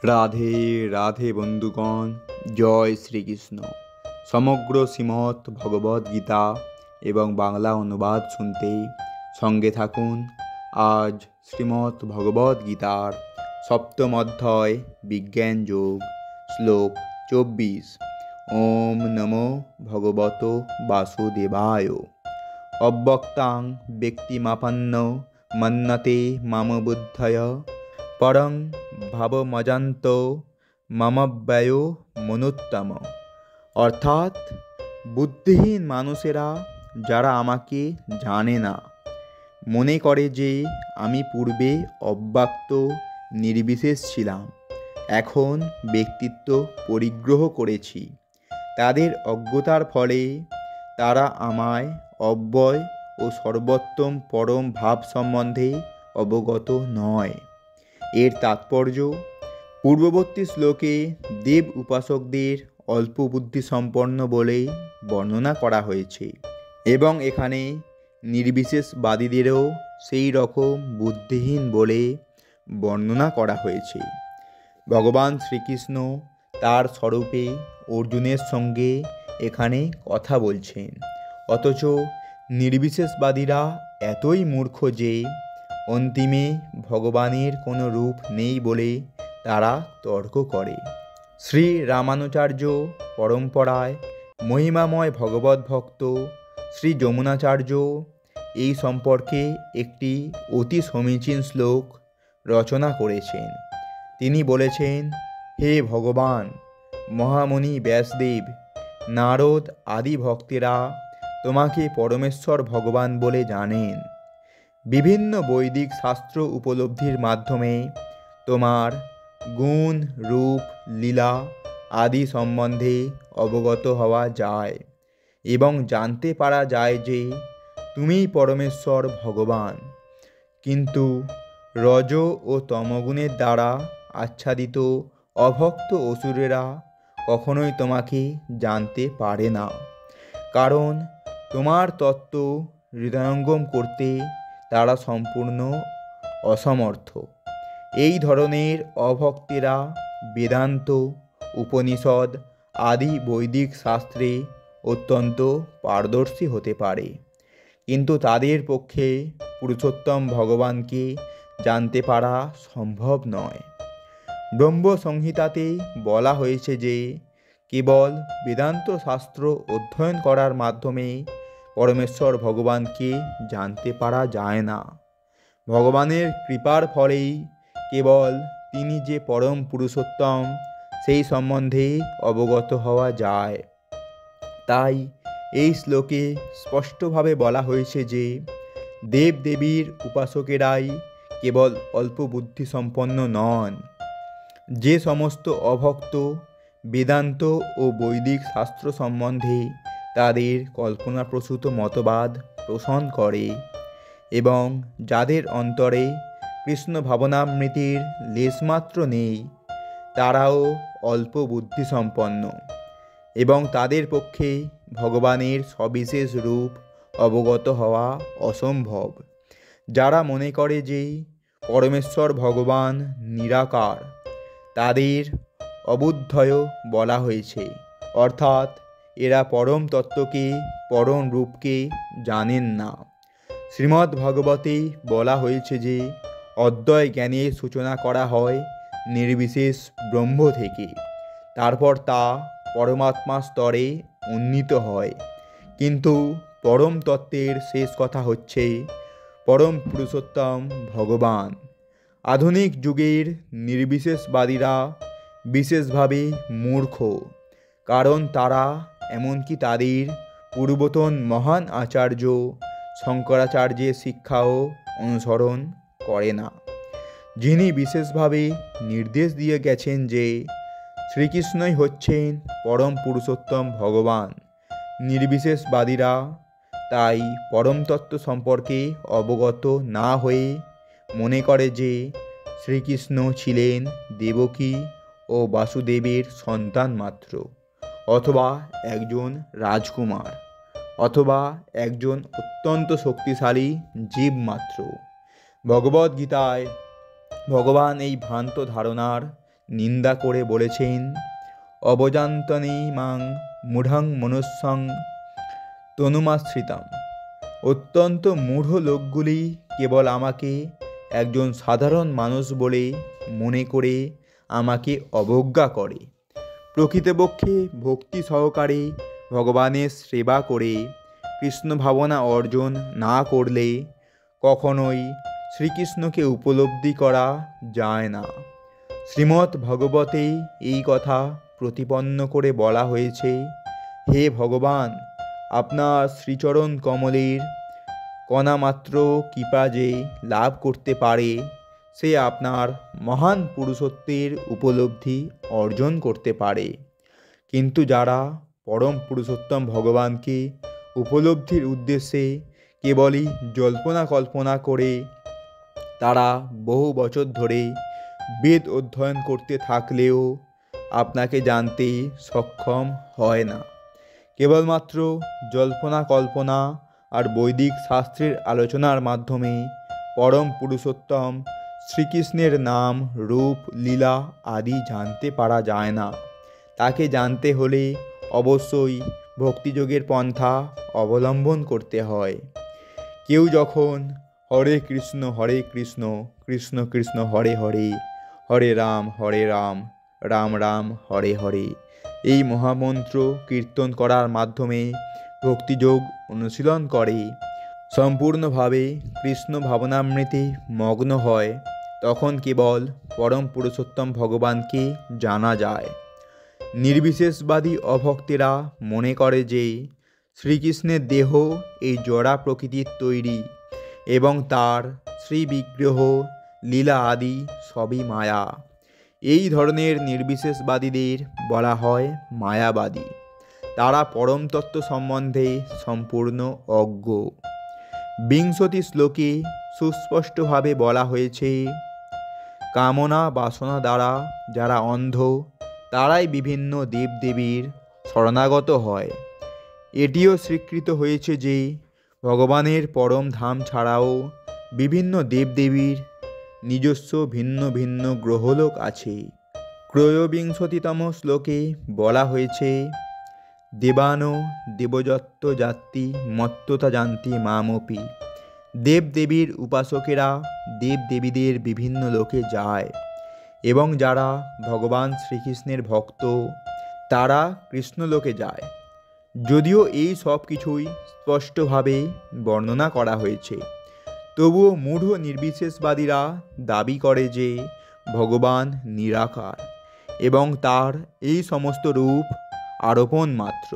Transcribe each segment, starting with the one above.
রাধে রাধে বন্ধুগণ, জয় শ্রীকৃষ্ণ। সমগ্র শ্রীমদ্ ভগবদ্গীতা এবং বাংলা অনুবাদ শুনতে সঙ্গে থাকুন। আজ শ্রীমদ্ ভগবদ্গীতার সপ্তম অধ্যায় বিজ্ঞান যোগ, শ্লোক 24। ওম নমো ভগবত বাসুদেবায়। অব্যক্তাং ব্যক্তিমাপন্ন মন্যতে মম বুদ্ধয় পরং ভাবমজান্ত মমব্যয়ো মনুত্তম। অর্থাৎ বুদ্ধিহীন মানুষেরা যারা আমাকে জানে না, মনে করে যে আমি পূর্বে অব্যক্ত নির্বিশেষ ছিলাম, এখন ব্যক্তিত্ব পরিগ্রহ করেছি। তাদের অজ্ঞতার ফলে তারা আমায় অব্যয় ও সর্বোত্তম পরম ভাব সম্বন্ধে অবগত নয়। এর তাৎপর্য পূর্ববর্তী শ্লোকে দেব উপাসকদের অল্প বুদ্ধি সম্পন্ন বলে বর্ণনা করা হয়েছে এবং এখানে নির্বিশেষবাদীদেরও সেই রকম বুদ্ধিহীন বলে বর্ণনা করা হয়েছে। ভগবান শ্রীকৃষ্ণ তার স্বরূপে অর্জুনের সঙ্গে এখানে কথা বলছেন, অথচ নির্বিশেষবাদীরা এতই মূর্খ যে অন্তিমে ভগবানের কোনো রূপ নেই বলে তারা তর্ক করে। শ্রী রামানুচার্য পরম্পরায় মহিমাময় ভগবত ভক্ত শ্রী যমুনাচার্য এই সম্পর্কে একটি অতি সমীচীন শ্লোক রচনা করেছেন। তিনি বলেছেন, হে ভগবান, মহামুনি ব্যাসদেব, নারদ আদি ভক্তেরা তোমাকে পরমেশ্বর ভগবান বলে জানেন। বিভিন্ন বৈদিক শাস্ত্র উপলব্ধির মাধ্যমে তোমার গুণ, রূপ, লীলা আদি সম্বন্ধে অবগত হওয়া যায় এবং জানতে পারা যায় যে তুমিই পরমেশ্বর ভগবান। কিন্তু রজ ও তমগুণের দ্বারা আচ্ছাদিত অভক্ত অসুরেরা কখনোই তোমাকে জানতে পারে না, কারণ তোমার তত্ত্ব হৃদয়ঙ্গম করতে তারা সম্পূর্ণ অসমর্থ। এই ধরনের অভক্তেরা বেদান্ত, উপনিষদ আদি বৈদিক শাস্ত্রে অত্যন্ত পারদর্শী হতে পারে, কিন্তু তাদের পক্ষে পুরুষোত্তম ভগবানকে জানতে পারা সম্ভব নয়। ব্রহ্ম সংহিতাতে বলা হয়েছে যে কেবল বেদান্ত শাস্ত্র অধ্যয়ন করার মাধ্যমে পরমেশ্বর ভগবানকে জানতে পারা যায় না। ভগবানের কৃপার ফলেই কেবল তিনি যে পরম পুরুষোত্তম সেই সম্বন্ধে অবগত হওয়া যায়। তাই এই শ্লোকে স্পষ্টভাবে বলা হয়েছে যে দেবদেবীর উপাসকেরাই কেবল অল্প বুদ্ধি সম্পন্ন নন। যে সমস্ত অভক্ত বেদান্ত ও বৈদিক শাস্ত্র সম্বন্ধে তাদের কল্পনাপ্রসূত মতবাদ পোষণ করে এবং যাদের অন্তরে কৃষ্ণ ভাবনামৃতির লেশমাত্র নেই, তারাও অল্প বুদ্ধি সম্পন্ন এবং তাদের পক্ষে ভগবানের সবিশেষ রূপ অবগত হওয়া অসম্ভব। যারা মনে করে যে পরমেশ্বর ভগবান নিরাকার, তাদের অবুদ্ধয় বলা হয়েছে, অর্থাৎ এরা পরম তত্ত্বকে, পরম রূপকে জানেন না। শ্রীমদ্ ভাগবতে বলা হয়েছে যে অদ্বয় জ্ঞানের সূচনা করা হয় নির্বিশেষ ব্রহ্ম থেকে, তারপর তা পরমাত্মা স্তরে উন্নীত হয়। কিন্তু পরম তত্ত্বের শেষ কথা হচ্ছে পরম পুরুষোত্তম ভগবান। আধুনিক যুগের নির্বিশেষবাদীরা বিশেষভাবে মূর্খ, কারণ তারা এমনকি তাদের পূর্বতন মহান আচার্য শঙ্করাচার্যের শিক্ষাও অনুসরণ করে না, যিনি বিশেষভাবে নির্দেশ দিয়ে গেছেন যে শ্রীকৃষ্ণই হচ্ছেন পরম পুরুষোত্তম ভগবান। নির্বিশেষবাদীরা তাই পরম তত্ত্ব সম্পর্কে অবগত না হয়ে মনে করে যে শ্রীকৃষ্ণ ছিলেন দেবকী ও বাসুদেবের সন্তান মাত্র, অথবা একজন রাজকুমার, অথবা একজন অত্যন্ত শক্তিশালী জীব মাত্র। ভগবদ্গীতায় ভগবান এই ভ্রান্ত ধারণার নিন্দা করে বলেছেন, অবজান্তনে মাং মূঢ়ং মনুষ্যং তনুমাশ্রিতাম। অত্যন্ত মূঢ় লোকগুলি কেবল আমাকে একজন সাধারণ মানুষ বলে মনে করে আমাকে অবজ্ঞা করে। প্রকৃতপক্ষে ভক্তি সহকারে ভগবানের সেবা করে কৃষ্ণ ভাবনা অর্জন না করলে কখনোই শ্রীকৃষ্ণকে উপলব্ধি করা যায় না। শ্রীমদ্ ভাগবতে এই কথা প্রতিপন্ন করে বলা হয়েছে, হে ভগবান, আপনার শ্রীচরণ কমলের কণামাত্র কৃপা যে লাভ করতে পারে, সে আপনার মহান পুরুষত্বের উপলব্ধি অর্জন করতে পারে। কিন্তু যারা পরম পুরুষোত্তম ভগবানকে উপলব্ধির উদ্দেশ্যে কেবলই জল্পনা কল্পনা করে, তারা বহু বছর ধরে বেদ অধ্যয়ন করতে থাকলেও আপনাকে জানতে সক্ষম হয় না। কেবলমাত্র জল্পনা কল্পনা আর বৈদিক শাস্ত্রের আলোচনার মাধ্যমে পরম পুরুষোত্তম শ্রীকৃষ্ণের নাম, রূপ, লীলা আদি জানতে পারা যায় না। তাকে জানতে হলে অবশ্যই ভক্তিযোগের পন্থা অবলম্বন করতে হয়। কেউ যখন হরে কৃষ্ণ কৃষ্ণ কৃষ্ণ হরে হরে, হরে রাম রাম রাম হরে হরে এই মহামন্ত্র কীর্তন করার মাধ্যমে ভক্তিযোগ অনুশীলন করে, সম্পূর্ণভাবে কৃষ্ণ ভাবনামৃতে মগ্ন হয়, তখন কেবল পরম পুরুষোত্তম ভগবানকে জানা যায়। নির্বিশেষবাদী অভক্তেরা মনে করে যে শ্রীকৃষ্ণের দেহ এই জড়া প্রকৃতির তৈরি এবং তার শ্রীবিগ্রহ, লীলা আদি সবই মায়া। এই ধরনের নির্বিশেষবাদীদের বলা হয় মায়াবাদী। তারা পরম তত্ত্ব সম্বন্ধে সম্পূর্ণ অজ্ঞ। 20 শ্লোকে সুস্পষ্টভাবে বলা হয়েছে, কামনা বাসনা দ্বারা যারা অন্ধ, তারাই বিভিন্ন দেবদেবীর শরণাগত হয়। এটিও স্বীকৃত হয়েছে যে ভগবানের পরম ধাম ছাড়াও বিভিন্ন দেবদেবীর নিজস্ব ভিন্ন ভিন্ন গ্রহলোক আছে। 23তম শ্লোকে বলা হয়েছে, দেবানো দেবযত্ত যাত্তি মত্ততা জানতি মামপি। দেবদেবীর উপাসকেরা দেবদেবীদের বিভিন্ন লোকে যায় এবং যারা ভগবান শ্রীকৃষ্ণের ভক্ত, তারা কৃষ্ণলোকে যায়। যদিও এই সব কিছুই স্পষ্টভাবে বর্ণনা করা হয়েছে, তবুও মূঢ় নির্বিশেষবাদীরা দাবি করে যে ভগবান নিরাকার এবং তার এই সমস্ত রূপ আরোপণ মাত্র।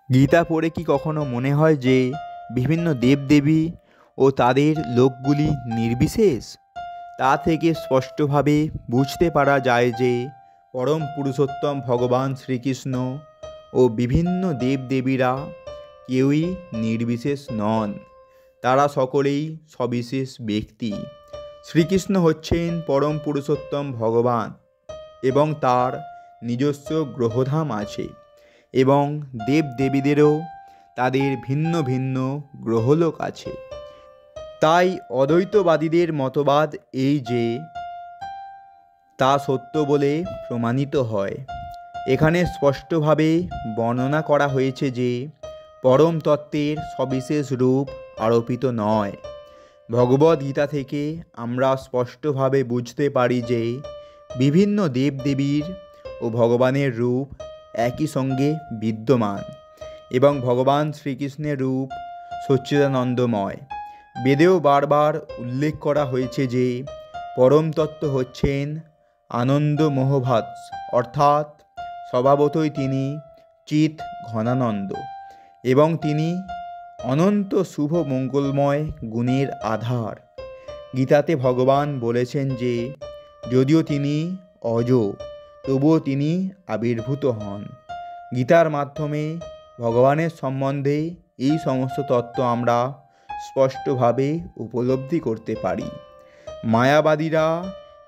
গীতা পড়ে কি কখনো মনে হয় যে বিভিন্ন দেবদেবী ও তাদের লোকগুলি নির্বিশেষ? তা থেকে স্পষ্টভাবে বুঝতে পারা যায় যে পরম পুরুষোত্তম ভগবান শ্রীকৃষ্ণ ও বিভিন্ন দেবদেবীরা কেউই নির্বিশেষ নন, তারা সকলেই সবিশেষ ব্যক্তি। শ্রীকৃষ্ণ হচ্ছেন পরম পুরুষোত্তম ভগবান এবং তার নিজস্ব গ্রহধাম আছে এবং দেবদেবীদেরও তাদের ভিন্ন ভিন্ন গ্রহলোক আছে। তাই অদ্বৈতবাদীদের মতবাদ এই যে তা সত্য বলে প্রমাণিত হয়। এখানে স্পষ্টভাবে বর্ণনা করা হয়েছে যে পরম তত্ত্বের সবিশেষ রূপ আরোপিত নয়। ভগবদ্গীতা থেকে আমরা স্পষ্টভাবে বুঝতে পারি যে বিভিন্ন দেবদেবীর ও ভগবানের রূপ একই সঙ্গে বিদ্যমান এবং ভগবান শ্রীকৃষ্ণের রূপ সচ্চিদানন্দময়। বেদেও বারবার উল্লেখ করা হয়েছে যে পরম তত্ত্ব হচ্ছেন আনন্দ মোহভাস, অর্থাৎ স্বভাবতই তিনি চিৎ ঘনানন্দ এবং তিনি অনন্ত শুভ মঙ্গলময় গুণের আধার। গীতাতে ভগবান বলেছেন যে যদিও তিনি অজ, তবুও তিনি আবির্ভূত হন। গীতার মাধ্যমে ভগবানের সম্বন্ধে এই সমস্ত তত্ত্ব আমরা স্পষ্টভাবে উপলব্ধি করতে পারি। মায়াবাদীরা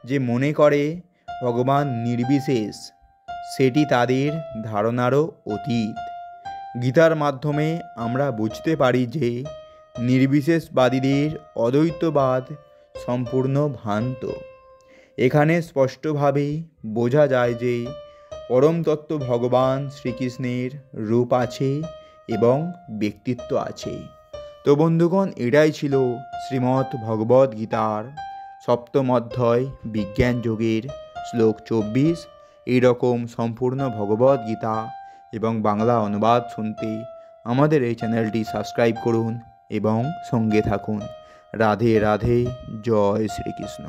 যে মনে করে ভগবান নির্বিশেষ, সেটি তাদের ধারণারও অতীত। গীতার মাধ্যমে আমরা বুঝতে পারি যে নির্বিশেষবাদীদের অদ্বৈতবাদ সম্পূর্ণ ভ্রান্ত এখানে স্পষ্টভাবে বোঝা যায় যে পরম তত্ত্ব ভগবান শ্রীকৃষ্ণের রূপ আছে এবং ব্যক্তিত্ব আছে। তো বন্ধুগণ, এটাই ছিল শ্রীমদ্ ভগবদ গীতার সপ্তম অধ্যায় বিজ্ঞান যোগের শ্লোক 24। এইরকম সম্পূর্ণ ভগবদ গীতা এবং বাংলা অনুবাদ শুনতে আমাদের এই চ্যানেলটি সাবস্ক্রাইব করুন এবং সঙ্গে থাকুন। রাধে রাধে, জয় শ্রীকৃষ্ণ।